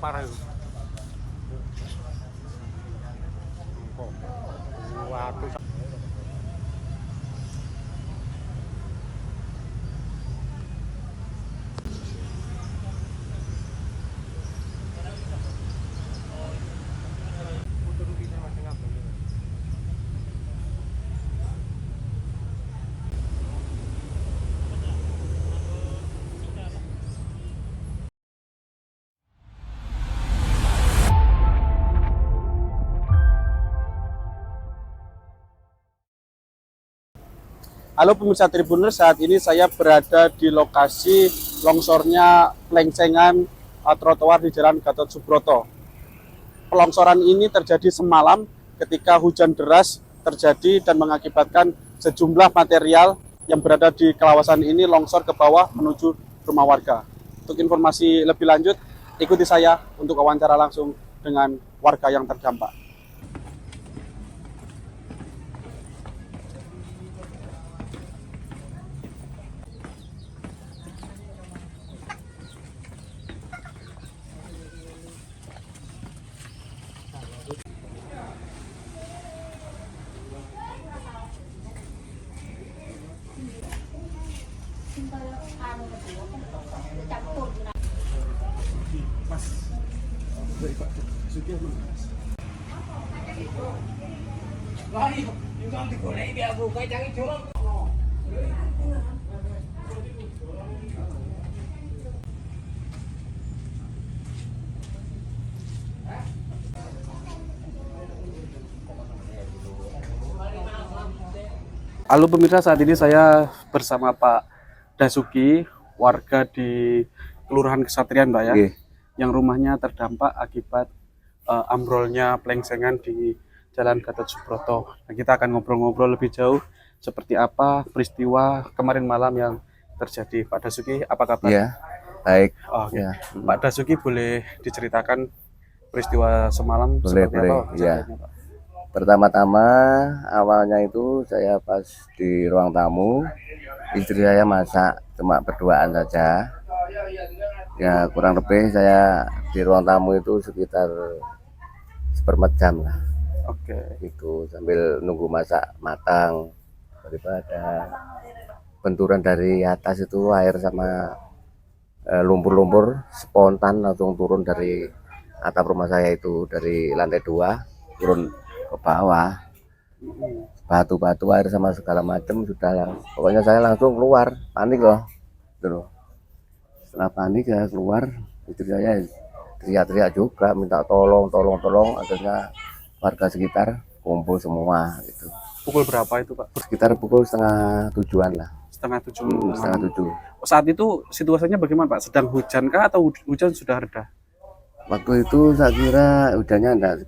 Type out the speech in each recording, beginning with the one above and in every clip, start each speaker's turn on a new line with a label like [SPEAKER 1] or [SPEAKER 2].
[SPEAKER 1] parah itu. Kok waduh.
[SPEAKER 2] Halo pemirsa Tribuners, saat ini saya berada di lokasi longsornya pelengsengan trotoar di Jalan Gatot Subroto. Pelongsoran ini terjadi semalam ketika hujan deras terjadi dan mengakibatkan sejumlah material yang berada di kawasan ini longsor ke bawah menuju rumah warga. Untuk informasi lebih lanjut, ikuti saya untuk wawancara langsung dengan warga yang terdampak. Halo pemirsa, saat ini saya bersama Pak Dasuki, warga di Kelurahan Kesatrian, Mbak ya, yang rumahnya terdampak akibat ambrolnya pelengsengan di Jalan Gatot Subroto. Nah, kita akan ngobrol-ngobrol lebih jauh seperti apa peristiwa kemarin malam yang terjadi. Pak Dasuki, apa kabar?
[SPEAKER 3] Iya, baik.
[SPEAKER 2] Oh,
[SPEAKER 3] Ya.
[SPEAKER 2] Pak Dasuki, boleh diceritakan peristiwa semalam
[SPEAKER 3] Boleh,
[SPEAKER 2] seperti
[SPEAKER 3] boleh.
[SPEAKER 2] apa
[SPEAKER 3] Ya.
[SPEAKER 2] kejadiannya, Pak?
[SPEAKER 3] Pertama-tama awalnya itu saya pas di ruang tamu, istri saya masak cuma berduaan saja. Ya kurang lebih saya di ruang tamu itu sekitar seperempat jam lah.
[SPEAKER 2] Oke.
[SPEAKER 3] Itu sambil nunggu masak matang. Daripada benturan dari atas itu air sama lumpur-lumpur spontan langsung turun dari atap rumah saya itu, dari lantai 2 turun ke bawah, batu-batu air sama segala macam sudah lah. Pokoknya saya langsung keluar, panik loh, gitu. Setelah panik saya keluar, istri saya teriak-teriak juga minta tolong. Akhirnya warga sekitar kumpul semua gitu.
[SPEAKER 2] Pukul berapa itu, Pak?
[SPEAKER 3] Sekitar pukul setengah 7-an lah.
[SPEAKER 2] Setengah 7.
[SPEAKER 3] Setengah 7.
[SPEAKER 2] Saat itu situasinya bagaimana, Pak? Sedang hujan kah atau hujan sudah reda?
[SPEAKER 3] Waktu itu saya kira hujannya enggak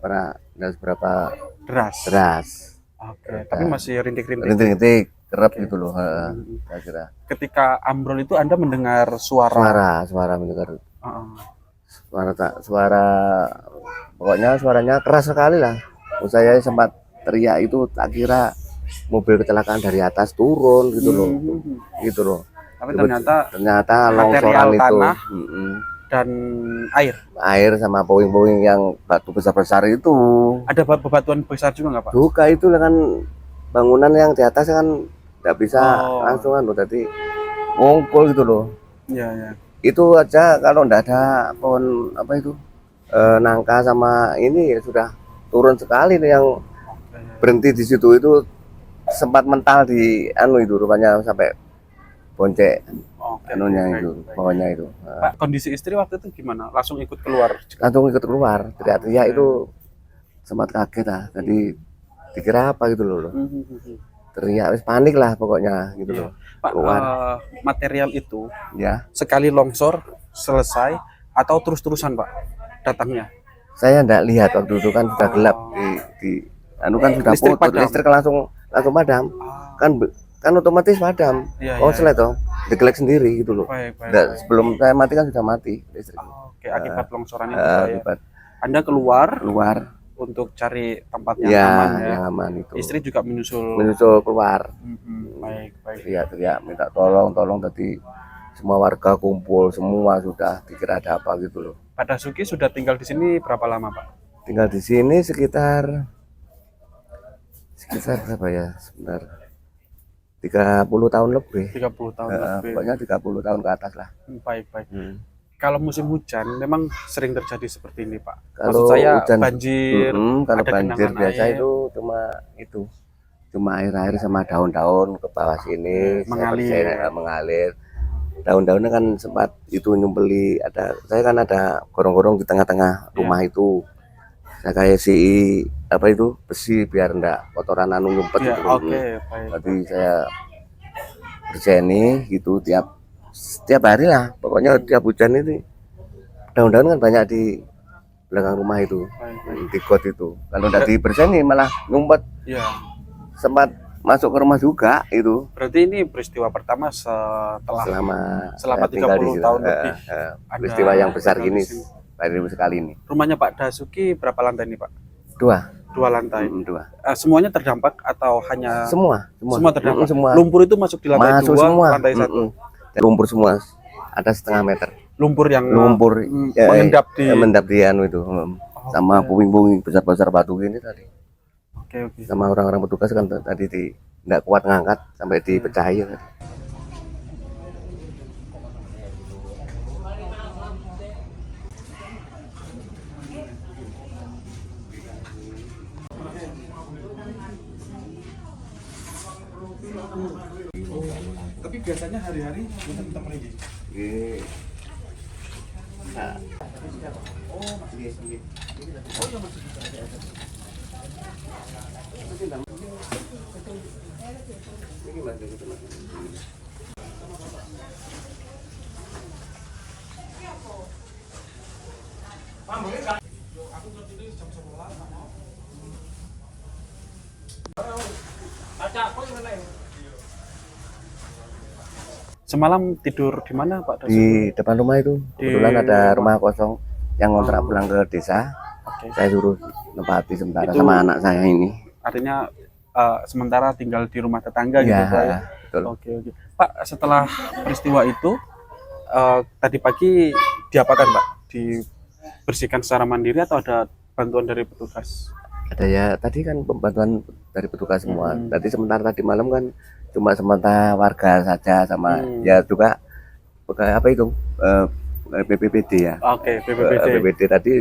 [SPEAKER 3] seberapa deras.
[SPEAKER 2] Oke, tapi masih rintik-rintik.
[SPEAKER 3] Rintik-rintik, kerap gitu loh, saya kira.
[SPEAKER 2] Ketika ambrol itu Anda mendengar suara
[SPEAKER 3] mendengar suara, pokoknya suaranya keras sekali lah. Saya sempat teriak itu, tak kira mobil kecelakaan dari atas turun gitu loh. Gitu loh.
[SPEAKER 2] Tapi ternyata
[SPEAKER 3] longsoran itu
[SPEAKER 2] tanah dan air
[SPEAKER 3] sama puing-puing yang batu besar-besar itu.
[SPEAKER 2] Ada bebatuan besar juga nggak, Pak?
[SPEAKER 3] Juga itu kan bangunan yang di atas kan nggak bisa langsung tadi ngongkol gitu loh.
[SPEAKER 2] Iya.
[SPEAKER 3] Itu aja kalau nggak ada pohon apa itu nangka sama ini ya sudah turun sekali nih, yang berhenti di situ itu sempat mental di itu rupanya sampai boncek. Pokoknya itu.
[SPEAKER 2] Pak, kondisi istri waktu itu gimana? Langsung ikut keluar?
[SPEAKER 3] Langsung ikut keluar, teriak-teriak itu sempat kaget lah. Tadi dikira apa gitu loh. Teriak, panik lah pokoknya gitu loh.
[SPEAKER 2] Pak, material itu
[SPEAKER 3] ya
[SPEAKER 2] sekali longsor selesai atau terus-terusan, Pak, datangnya?
[SPEAKER 3] Saya enggak lihat waktu itu kan sudah gelap kan sudah putus, listrik langsung padam. Kan otomatis padam. Konslet toh, deglek sendiri gitu loh. Baik. Sebelum saya mati kan sudah mati listrik.
[SPEAKER 2] Oke, akibat longsoran itu ya. Anda keluar untuk cari tempat yang aman ya.
[SPEAKER 3] Yang aman itu.
[SPEAKER 2] Istri juga menyusul
[SPEAKER 3] keluar.
[SPEAKER 2] Baik.
[SPEAKER 3] Teriak minta tolong tadi semua warga kumpul semua, sudah dikira ada apa gitu loh.
[SPEAKER 2] Pak Dasuki sudah tinggal di sini berapa lama, Pak?
[SPEAKER 3] Tinggal di sini sekitar berapa ya? Sebentar 30 tahun lebih.
[SPEAKER 2] 30 tahun lebih.
[SPEAKER 3] Pokoknya 30 tahun ke atas lah.
[SPEAKER 2] Baik. Kalau musim hujan memang sering terjadi seperti ini, Pak.
[SPEAKER 3] Kalau
[SPEAKER 2] Maksud saya
[SPEAKER 3] hujan,
[SPEAKER 2] banjir,
[SPEAKER 3] kalau
[SPEAKER 2] ada
[SPEAKER 3] banjir
[SPEAKER 2] genangan
[SPEAKER 3] biasa
[SPEAKER 2] air.
[SPEAKER 3] cuma air-air sama daun-daun ke bawah sini,
[SPEAKER 2] Mengalir.
[SPEAKER 3] mengalir. Daun-daunnya kan sempat itu nyumpeli, saya kan ada gorong-gorong di tengah-tengah rumah itu. Saya kayak apa itu besi biar enggak kotoran anu nyumpet
[SPEAKER 2] Ya,
[SPEAKER 3] gitu.
[SPEAKER 2] oke, baik.
[SPEAKER 3] Jadi saya berseni gitu setiap hari lah, pokoknya tiap hujan itu daun-daun kan banyak di belakang rumah itu,
[SPEAKER 2] Baik.
[SPEAKER 3] di got itu. Kalau udah diberseni malah ngumpet,
[SPEAKER 2] Ya,
[SPEAKER 3] sempat masuk ke rumah juga itu.
[SPEAKER 2] berarti ini peristiwa pertama setelah
[SPEAKER 3] Selama
[SPEAKER 2] selama
[SPEAKER 3] saya tinggal
[SPEAKER 2] 30
[SPEAKER 3] di situ.
[SPEAKER 2] tahun lebih.
[SPEAKER 3] Peristiwa yang besar
[SPEAKER 2] tinggal
[SPEAKER 3] gini
[SPEAKER 2] di sini.
[SPEAKER 3] baru sekali ini.
[SPEAKER 2] Rumahnya Pak Dasuki berapa lantai nih, Pak?
[SPEAKER 3] 2
[SPEAKER 2] lantai.
[SPEAKER 3] 2.
[SPEAKER 2] Semuanya terdampak atau hanya
[SPEAKER 3] Semua
[SPEAKER 2] terdampak?
[SPEAKER 3] semua.
[SPEAKER 2] Lumpur itu masuk di lantai
[SPEAKER 3] Masuk
[SPEAKER 2] 2,
[SPEAKER 3] semua.
[SPEAKER 2] lantai 1.
[SPEAKER 3] Lumpur semua. Ada setengah meter.
[SPEAKER 2] Lumpur yang
[SPEAKER 3] Mengendap di anu itu. Sama puing-puing besar-besar batu ini tadi.
[SPEAKER 2] Oke.
[SPEAKER 3] Sama orang-orang petugas kan tadi tidak kuat ngangkat sampai dipecahin tadi.
[SPEAKER 2] Tapi biasanya hari-hari teman-teman ini. Semalam tidur di mana, Pak Dasuki?
[SPEAKER 3] Di depan rumah itu kebetulan ada rumah kosong yang ngontrak pulang ke desa.
[SPEAKER 2] Oke.
[SPEAKER 3] Saya suruh nempati sementara
[SPEAKER 2] Itu
[SPEAKER 3] sama anak saya ini.
[SPEAKER 2] Artinya sementara tinggal di rumah tetangga gitu,
[SPEAKER 3] Ya,
[SPEAKER 2] Pak ya?
[SPEAKER 3] betul.
[SPEAKER 2] Oke. Pak, setelah peristiwa itu tadi pagi diapakan, Pak? Dibersihkan secara mandiri atau ada bantuan dari petugas?
[SPEAKER 3] Ada ya, tadi kan pembantuan dari petugas semua. Tadi sementara tadi malam kan cuma sementara warga saja sama ya juga apa itu BPBD ya.
[SPEAKER 2] Oke, BPBD.
[SPEAKER 3] BPBD tadi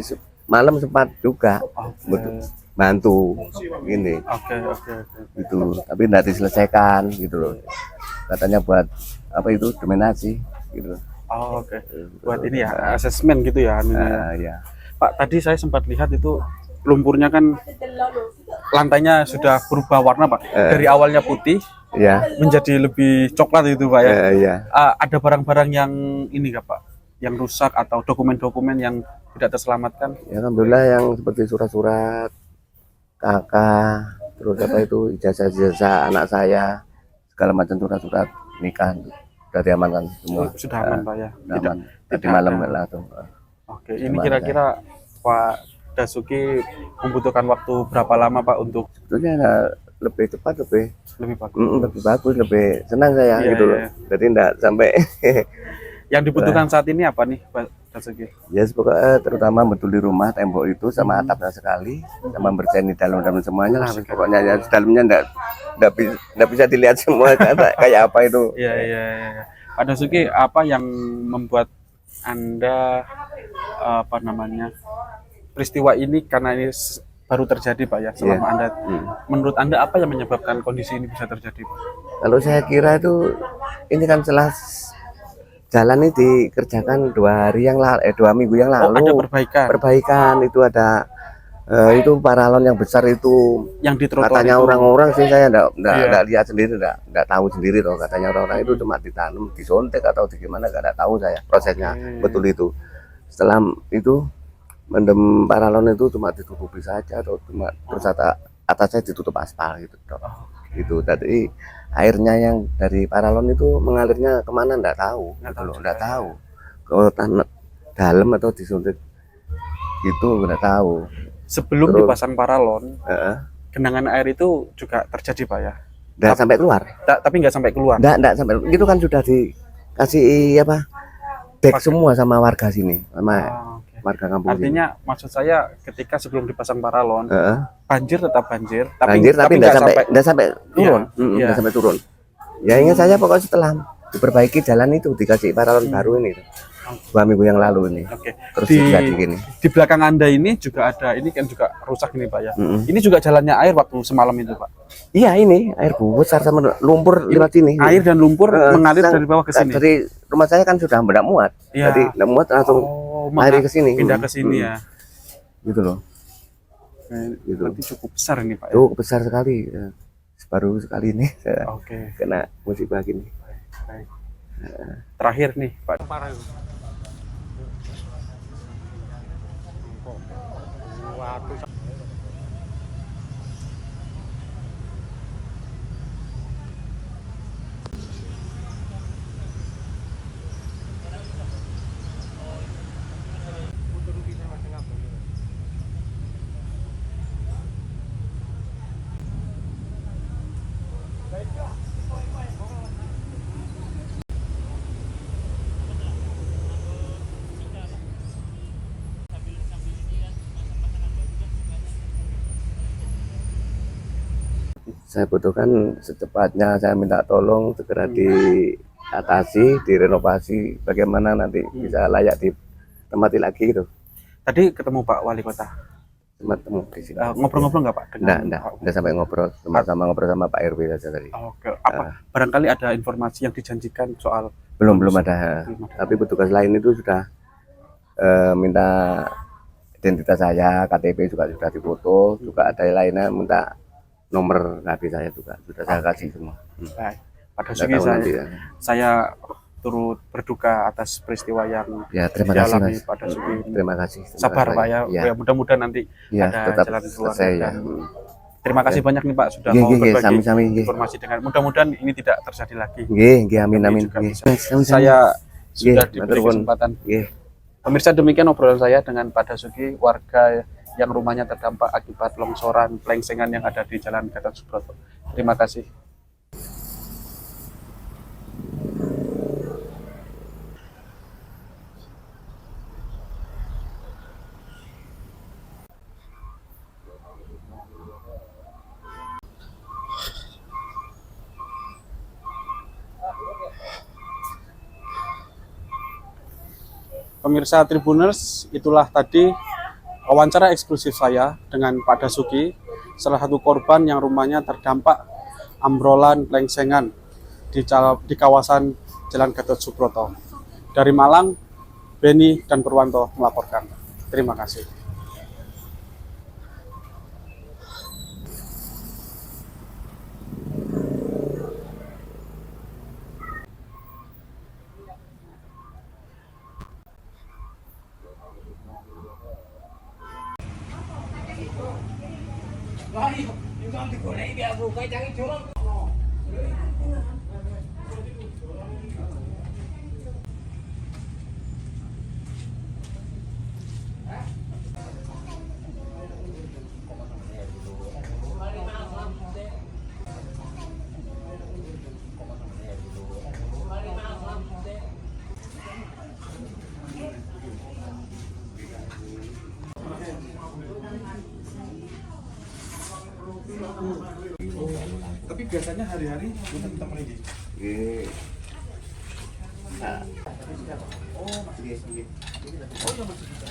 [SPEAKER 3] malam sempat juga bantu ini.
[SPEAKER 2] Oke.
[SPEAKER 3] Itu tapi tidak diselesaikan gitu loh. Katanya buat apa itu dominasi gitu.
[SPEAKER 2] Oke. Buat ini ya, asesmen gitu ya anunya.
[SPEAKER 3] Ya.
[SPEAKER 2] Pak, tadi saya sempat lihat itu lumpurnya kan lantainya sudah berubah warna, Pak. Dari awalnya putih
[SPEAKER 3] Ya.
[SPEAKER 2] menjadi lebih coklat itu, Pak ya.
[SPEAKER 3] Ya.
[SPEAKER 2] Ada barang-barang yang ini nggak, Pak? Yang rusak atau dokumen-dokumen yang tidak terselamatkan?
[SPEAKER 3] Ya alhamdulillah yang seperti surat-surat KK, terus apa itu ijazah-ijazah anak saya, segala macam surat-surat nikah sudah diamankan semua.
[SPEAKER 2] Sudah aman, Pak ya.
[SPEAKER 3] Sudah aman. Tadi
[SPEAKER 2] tidak
[SPEAKER 3] malam
[SPEAKER 2] ada.
[SPEAKER 3] langsung.
[SPEAKER 2] Oke, ini kira-kira Pak Dasuki membutuhkan waktu berapa lama, Pak, untuk
[SPEAKER 3] Sebetulnya lebih cepat lebih
[SPEAKER 2] bagus?
[SPEAKER 3] lebih bagus, lebih senang saya
[SPEAKER 2] Iya,
[SPEAKER 3] gitu loh.
[SPEAKER 2] iya.
[SPEAKER 3] Jadi enggak sampai
[SPEAKER 2] Yang dibutuhkan saat ini apa nih, Pak Dasuki?
[SPEAKER 3] ya pokoknya terutama betul di rumah tembok itu sama atapnya sekali, sama bersihin di dalam semuanya lah. Pokoknya ya di dalamnya enggak bisa dilihat semua kayak apa itu.
[SPEAKER 2] Iya. Pak Dasuki, apa yang membuat Anda peristiwa ini karena ini baru terjadi, Pak ya, selama Anda. Menurut Anda apa yang menyebabkan kondisi ini bisa terjadi, Pak?
[SPEAKER 3] Kalau saya kira itu ini kan setelah jalan ini dikerjakan 2 minggu yang lalu.
[SPEAKER 2] Ada perbaikan.
[SPEAKER 3] Perbaikan itu ada itu paralon yang besar itu
[SPEAKER 2] Yang di trotoar
[SPEAKER 3] katanya
[SPEAKER 2] itu.
[SPEAKER 3] orang-orang sih saya enggak lihat sendiri, enggak tahu sendiri loh, katanya orang-orang itu cuma ditanam, disontek atau gimana enggak tahu saya prosesnya betul itu. Setelah itu mendem paralon itu cuma ditutupi saja atau cuma terus atasnya ditutup aspal gitu. Gitu. Tadi airnya yang dari paralon itu mengalirnya kemana enggak tahu, enggak tahu. Ke tanah dalam atau disuntik itu enggak tahu.
[SPEAKER 2] Sebelum
[SPEAKER 3] Terus,
[SPEAKER 2] dipasang paralon, genangan air itu juga terjadi, Pak ya?
[SPEAKER 3] Enggak sampai keluar.
[SPEAKER 2] Tapi nggak sampai keluar.
[SPEAKER 3] Enggak sampai. Itu kan sudah dikasih apa? Dek semua sama warga sini. Sama warga kampung sini.
[SPEAKER 2] Artinya maksud saya ketika sebelum dipasang paralon,
[SPEAKER 3] Heeh.
[SPEAKER 2] banjir tetap banjir,
[SPEAKER 3] Banjir tapi
[SPEAKER 2] nggak
[SPEAKER 3] nggak sampai turun.
[SPEAKER 2] Iya, iya.
[SPEAKER 3] Nggak sampai turun. Ya ingat saya pokoknya setelah diperbaiki jalan itu dikasih paralon baru ini 2 minggu yang lalu ini.
[SPEAKER 2] Oke.
[SPEAKER 3] Terus
[SPEAKER 2] Di,
[SPEAKER 3] jadi gini.
[SPEAKER 2] di belakang Anda ini juga ada, ini kan juga rusak ini Pak ya. Ini juga jalannya air waktu semalam itu Pak.
[SPEAKER 3] Iya ini air besar sama lumpur lewat sini.
[SPEAKER 2] Air dan lumpur mengalir dari bawah ke sini.
[SPEAKER 3] Dari rumah saya kan sudah tidak muat.
[SPEAKER 2] Iya.
[SPEAKER 3] Jadi tidak muat langsung air ke sini.
[SPEAKER 2] Pindah ke sini ya.
[SPEAKER 3] Gitu loh.
[SPEAKER 2] Gitu. Berarti cukup besar ini Pak. Ya?
[SPEAKER 3] Cukup besar sekali. Ya. Baru sekali ini saya kena musibah gini.
[SPEAKER 2] Baik. Terakhir nih Pak.
[SPEAKER 1] Parah itu. Waduh.
[SPEAKER 3] Saya butuhkan secepatnya, saya minta tolong segera diatasi, direnovasi, bagaimana nanti bisa layak ditempati lagi gitu.
[SPEAKER 2] Tadi ketemu Pak Wali Kota.
[SPEAKER 3] Ketemu di sini.
[SPEAKER 2] Ngobrol-ngobrol nggak Pak?
[SPEAKER 3] Enggak sampai ngobrol, ngobrol sama Pak RW saja tadi.
[SPEAKER 2] Oke. Apa barangkali ada informasi yang dijanjikan soal
[SPEAKER 3] belum ada. Tapi petugas lain itu sudah minta identitas saya, KTP juga sudah difoto, juga ada yang lainnya minta nomor HP saya juga sudah saya kasih semua.
[SPEAKER 2] Baik. Pada segi saya turut berduka atas peristiwa yang
[SPEAKER 3] terima kasih Mas.
[SPEAKER 2] Pada segi
[SPEAKER 3] terima kasih.
[SPEAKER 2] Sabar Pak ya. Ya mudah-mudahan nanti ada
[SPEAKER 3] tetap
[SPEAKER 2] jalan keluar.
[SPEAKER 3] Terima
[SPEAKER 2] kasih banyak nih Pak sudah mau berbagi informasi dengan. Mudah-mudahan ini tidak terjadi lagi.
[SPEAKER 3] Amin.
[SPEAKER 2] Saya sudah diberi kesempatan. Pemirsa, demikian obrolan saya dengan Pak Dasuki, warga yang rumahnya terdampak akibat longsoran plengsengan yang ada di Jalan Gatot Subroto. Terima kasih. Pemirsa Tribuners, itulah tadi wawancara eksklusif saya dengan Pak Dasuki, salah satu korban yang rumahnya terdampak ambrolan plengsengan di kawasan Jalan Gatot Subroto. Dari Malang, Beni dan Purwanto melaporkan. Terima kasih. Tapi biasanya hari-hari kita teman ini. Oh, masih ini. Oh, ya masih bisa.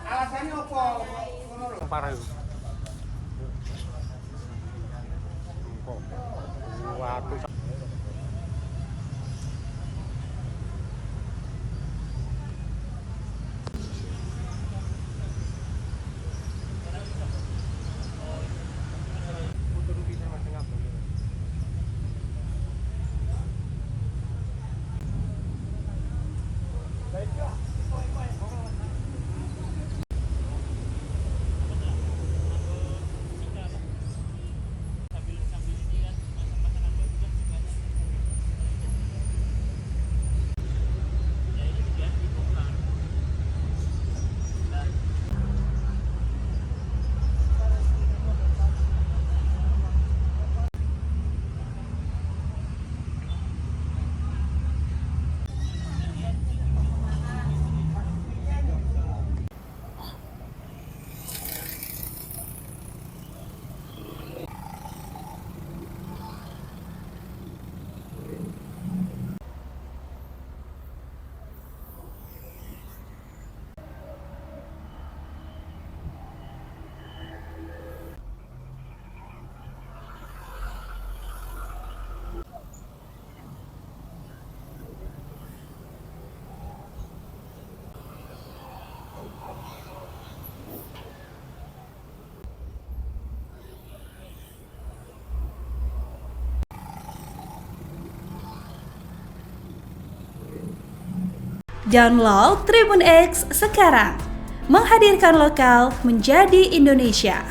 [SPEAKER 2] Alasannya apa? Parah itu. Waduh.
[SPEAKER 4] Download Tribun X sekarang. Menghadirkan lokal menjadi Indonesia.